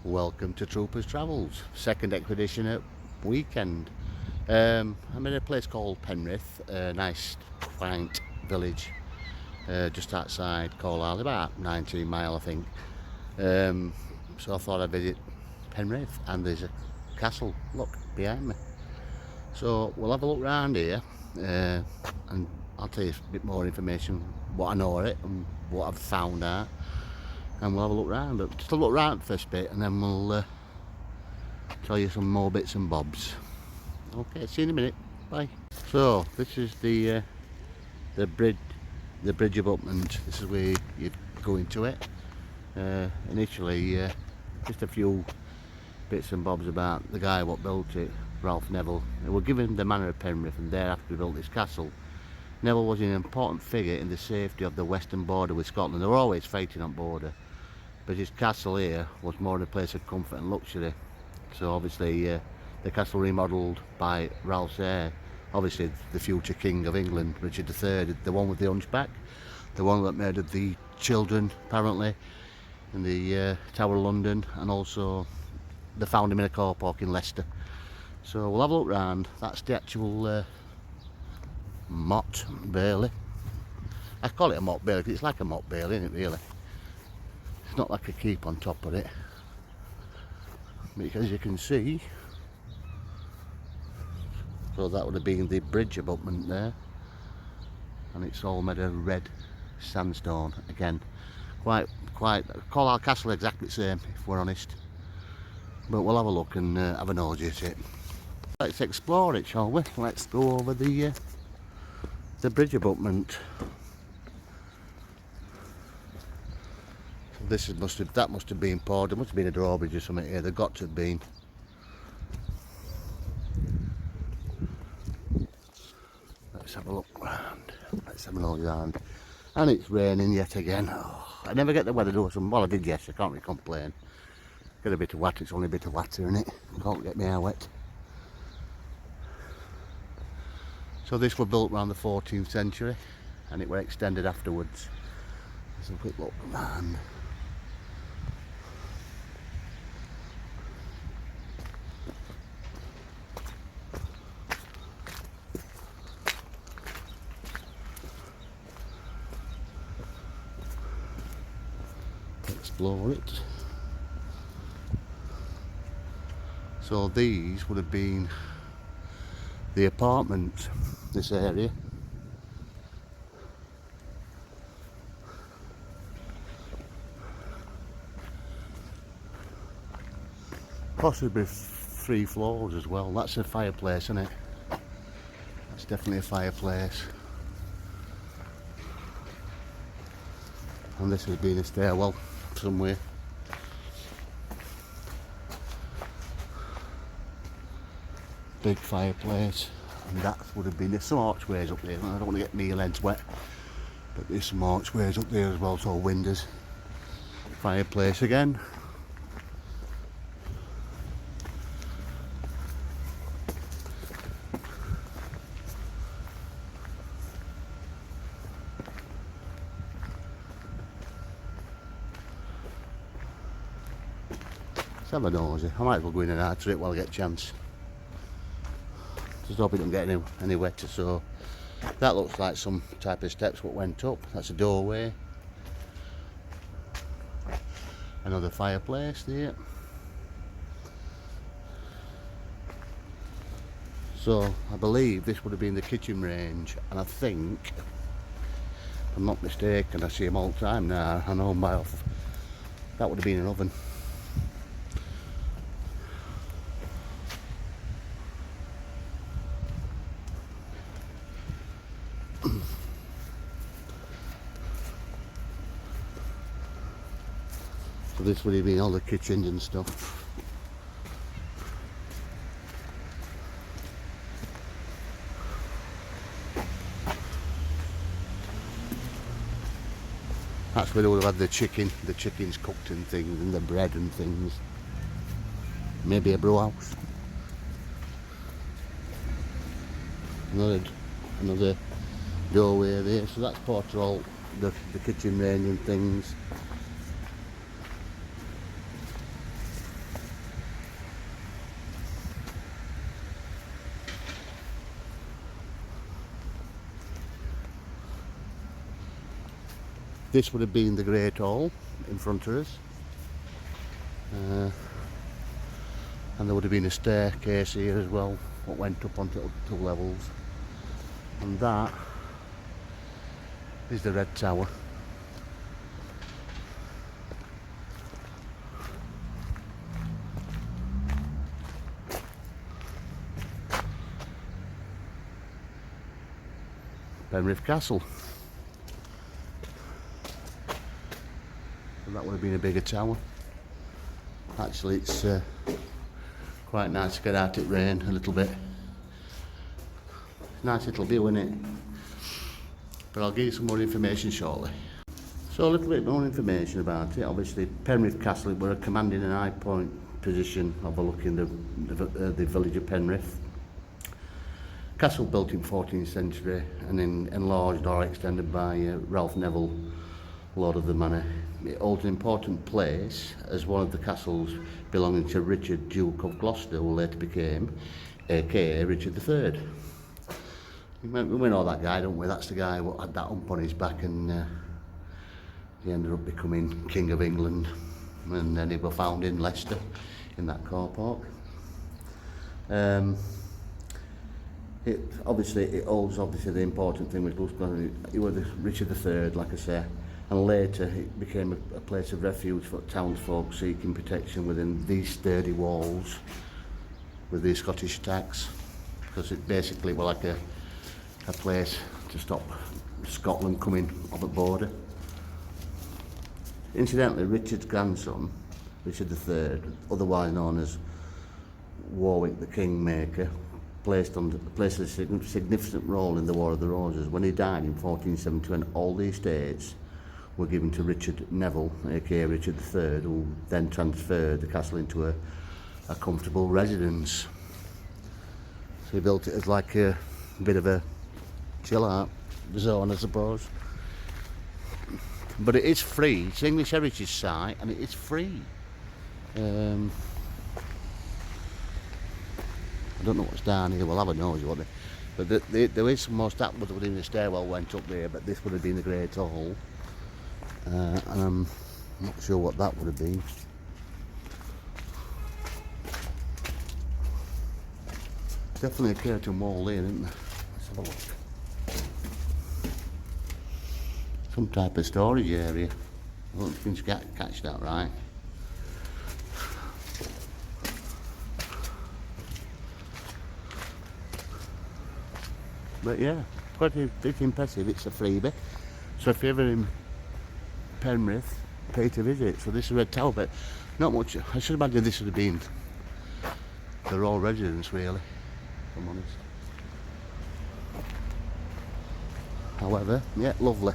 Welcome to Troopers Travels, second expedition at weekend. I'm in a place called Penrith, a nice quaint village just outside Carlisle, about 19 mile I think. So I thought I'd visit Penrith, and there's a castle, look, behind me. So we'll have a look round here and I'll tell you a bit more information, what I know of it and what I've found out. And we'll have a look round, but just a look round first bit, and then we'll tell you some more bits and bobs. Okay, see you in a minute. Bye. So this is the bridge abutment. This is where you go into it. Initially, just a few bits and bobs about the guy what built it, Ralph Neville. They were given the manor of Penrith, and thereafter he built this castle. Neville was an important figure in the safety of the western border with Scotland. They were always fighting on border, but his castle here was more a place of comfort and luxury. So obviously the castle remodelled by Ralph's heir, obviously the future King of England, Richard III, the one with the hunchback, the one that murdered the children apparently in the Tower of London, and also they found him in a car park in Leicester. So we'll have a look round. That's the actual Motte Bailey. I call it a Motte Bailey because it's like a Motte Bailey, isn't it really? It's not like a keep on top of it, because you can see, so that would have been the bridge abutment there, and it's all made of red sandstone. Again, quite Carlisle Castle exactly the same if we're honest, but we'll have a look and have a nosy at it. Let's explore it, shall we? Let's go over the bridge abutment. This must have been poured. There must have been a drawbridge or something here. They've got to have been. Let's have a look round. Let's have a look round. And it's raining yet again. Oh, I never get the weather to some. Well, I did yes. I can't really complain. Get a bit of water. It's only a bit of water in it. Can't get my hair wet. So this was built around the 14th century, and it was extended afterwards. Let's have a quick look round. Explore it. So these would have been the apartments, this area. Possibly 3 floors as well. That's a fireplace, isn't it? That's definitely a fireplace. And this has been a stairwell somewhere. Big fireplace, and that would have been, there's some archways up there. I don't want to get my legs wet, but there's some archways up there as well, so windows. Fireplace again. Let's have a nosy. I might as well go in and out to it while I get a chance. Just hope it doesn't get any wetter. So that looks like some type of steps what went up. That's a doorway. Another fireplace there. So I believe this would have been the kitchen range, and I think, if I'm not mistaken, I see them all the time now, I know them by off, that would have been an oven. So this would have been all the kitchens and stuff. That's where they would have had the chickens cooked and things, and the bread and things. Maybe a brew house. Another doorway there, so that's part of all the kitchen range and things. This would have been the Great Hall in front of us. And there would have been a staircase here as well, what went up onto 2 levels. And that is the Red Tower. Penrith Castle. And that would have been a bigger tower. Actually, it's quite nice to get out at rain a little bit. Nice little view, isn't it? But I'll give you some more information shortly. So a little bit more information about it. Obviously, Penrith Castle were commanding an high point position overlooking the village of Penrith. Castle built in 14th century and enlarged or extended by Ralph Neville, Lord of the Manor. It holds an important place as one of the castles belonging to Richard, Duke of Gloucester, who later became aka Richard III. We know that guy, don't we? That's the guy who had that hump on his back, and he ended up becoming King of England, and then he was found in Leicester in that car park. It holds the important thing with Gloucester. He was Richard III, like I say, and later it became a place of refuge for townsfolk seeking protection within these sturdy walls with the Scottish attacks, because it basically was like a place to stop Scotland coming on the border. Incidentally, Richard's grandson, Richard III, otherwise known as Warwick the Kingmaker, played a significant role in the War of the Roses. When he died in 1471, all the estates were given to Richard Neville, aka Richard III, who then transferred the castle into a comfortable residence. So he built it as like a bit of a chill out zone, I suppose. But it is free. It's an English Heritage Site and it is free. I don't know what's down here. We'll have a nose, won't we? But there is some more stuff within the stairwell went up there, but this would have been the Great Hall. And I'm not sure what that would have been. Definitely a curtain wall there, isn't there? Let's have a look. Some type of storage area. I don't think you catch that right. But yeah, pretty impressive. It's a freebie. So if you're ever in Penrith, pay to visit. So this is Red Tower, but not much. I should imagine this would have been the royal residence, really, if I'm honest. However, yeah, lovely.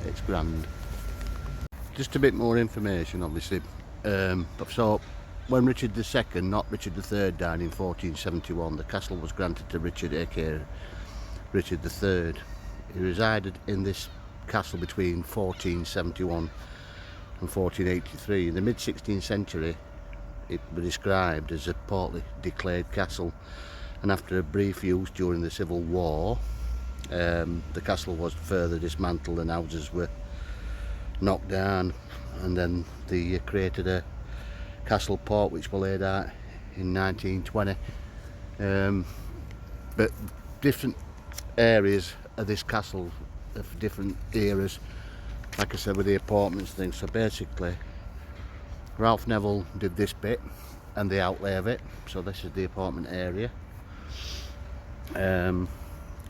It's grand. Just a bit more information, obviously. So when Richard II, not Richard III, died in 1471, the castle was granted to Richard, aka Richard III. He resided in this castle between 1471 and 1483. In the mid-16th century, it was described as a partly declared castle, and after a brief use during the Civil War, the castle was further dismantled and houses were knocked down, and then they created a castle port which was laid out in 1920. But different areas of this castle of different eras, like I said, with the apartments things. So basically Ralph Neville did this bit and the outlay of it, so this is the apartment area.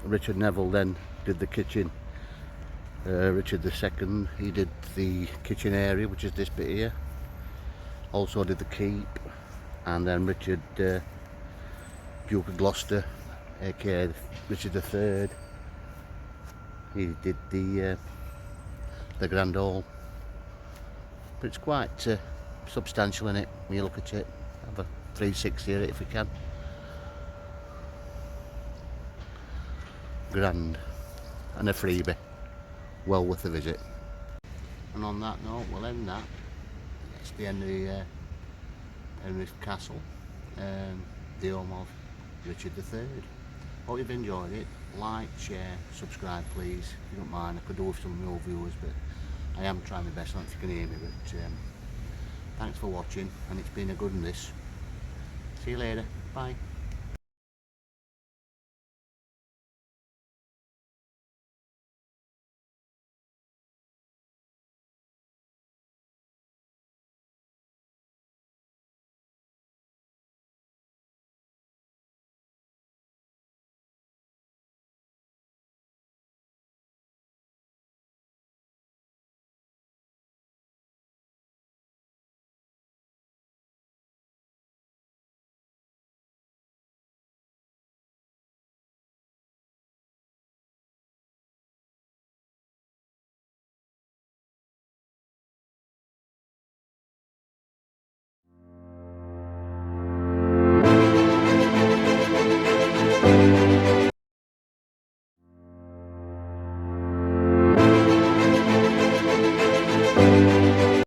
Richard Neville then did the kitchen. Richard II, he did the kitchen area, which is this bit here. Also did the keep, and then Richard, Duke of Gloucester, aka Richard III, he did the Grand Hall. But it's quite substantial in it when you look at it. Have a 360 at it if you can. Grand, and a freebie, well worth a visit. And on that note, we'll end that. That's the end of the Penrith Castle, the home of Richard III. Hope you've enjoyed it. like, share, subscribe please, if you don't mind. I could do with some more viewers, but I am trying my best. I don't know if you can hear me, but thanks for watching, and it's been a good one this. See you later, bye.